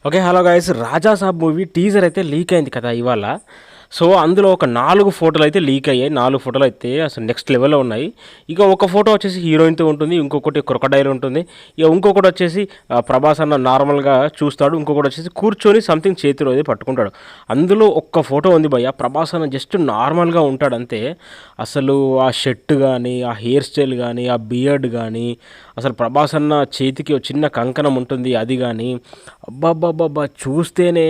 Okay. Hello guys, 'రాజా సాబ్' movie teaser అయితే leak అయింది కదా ఇవాళ. సో, అందులో ఒక 4 ఫోటోలయితే లీక్ అయ్యాయి. 4 ఫోటోలయితే అసలు నెక్స్ట్ లెవెల్‌లో ఉన్నాయి. ఇక ఒక ఫోటో వచ్చేసి హీరోయిన్‌తో ఉంటుంది. ఇంకొకటి క్రొకడైల్ ఉంటుంది. ఇక ఇంకొకటి వచ్చేసి ప్రభాస్ అన్న నార్మల్‌గా చూస్తాడు. ఇంకొకటి వచ్చేసి కూర్చొని సంథింగ్ చేతిలో అది పట్టుకుంటాడు. అందులో ఒక్క ఫోటో ఉంది భయ్యా. ప్రభాస్ అన్న జస్ట్ నార్మల్‌గా ఉంటాడంతే. అసలు ఆ షర్ట్ గానీ, ఆ హెయిర్ స్టైల్ గానీ, ఆ బియర్డ్ గానీ, అసలు ప్రభాస్ అన్న చేతికి ఒక చిన్న కంకణం ఉంటుంది అది గానీ, అబ్బబ్బబ్బబ్బా! చూస్తేనే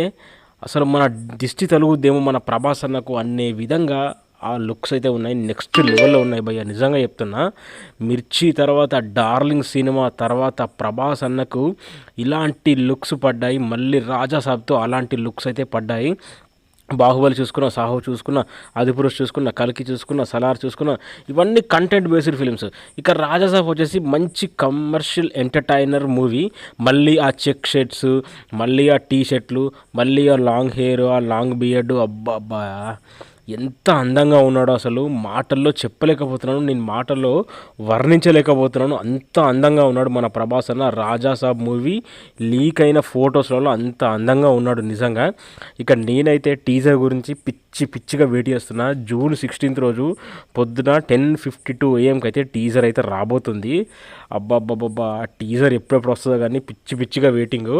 అసలు మన దిష్టి తలుగుద్దేమో మన ప్రభాస్ అన్నకు అనే విధంగా ఆ లుక్స్ అయితే ఉన్నాయి. నెక్స్ట్ లెవెల్‌లో ఉన్నాయి భయ్యా. నిజంగా చెప్తున్నా. 'మిర్చి' తర్వాత 'డార్లింగ్' సినిమా తర్వాత ప్రభాస్ అన్నకు ఇలాంటి లుక్స్ పడ్డాయి. మళ్ళీ 'రాజా సాబ్‌తో' అలాంటి లుక్స్ అయితే పడ్డాయి. 'బాహుబలి' చూసుకున్న, 'సాహో' చూసుకున్న, 'ఆదిపురుష్' చూసుకున్న, 'కల్కి' చూసుకున్న, 'సలార్' చూసుకున్న, ఇవన్నీ కంటెంట్ బేస్డ్ ఫిల్మ్స్. ఇక 'రాజా సాబ్' వచ్చేసి మంచి కమర్షియల్ ఎంటర్‌టైనర్ మూవీ. మళ్ళీ ఆ చెక్ షర్ట్స్, మళ్ళీ ఆ టీ షర్ట్‌లు, మళ్ళీ ఆ లాంగ్ హెయిర్, ఆ లాంగ్ బియర్డ్, అబ్బబ్బా! ఎంత అందంగా ఉన్నాడో అసలు మాటల్లో చెప్పలేకపోతున్నాను. నేను మాటల్లో వర్ణించలేకపోతున్నాను. అంత అందంగా ఉన్నాడు మన ప్రభాస్ అన్న. 'రాజా సాబ్' మూవీ లీక్ అయిన ఫొటోస్‌లలో అంత అందంగా ఉన్నాడు నిజంగా. ఇక నేనైతే టీజర్ గురించి పిచ్చిగా వెయిట్ చేస్తున్నా. జూన్ 16 రోజు పొద్దున 10:52 AM అయితే టీజర్ అయితే రాబోతుంది. అబ్బబ్బబ్బబ్బా! ఆ టీజర్ ఎప్పుడెప్పుడు వస్తుందో కానీ పిచ్చిగా వెయిటింగు.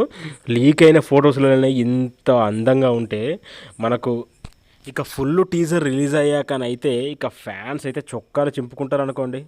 లీక్ అయిన ఫొటోస్‌లోనే ఇంత అందంగా ఉంటే మనకు ఇక ఫుల్ టీజర్ రిలీజ్ అయ్యాకనైతే ఇక ఫ్యాన్స్ అయితే చొక్కాలు చింపుకుంటారనుకోండి.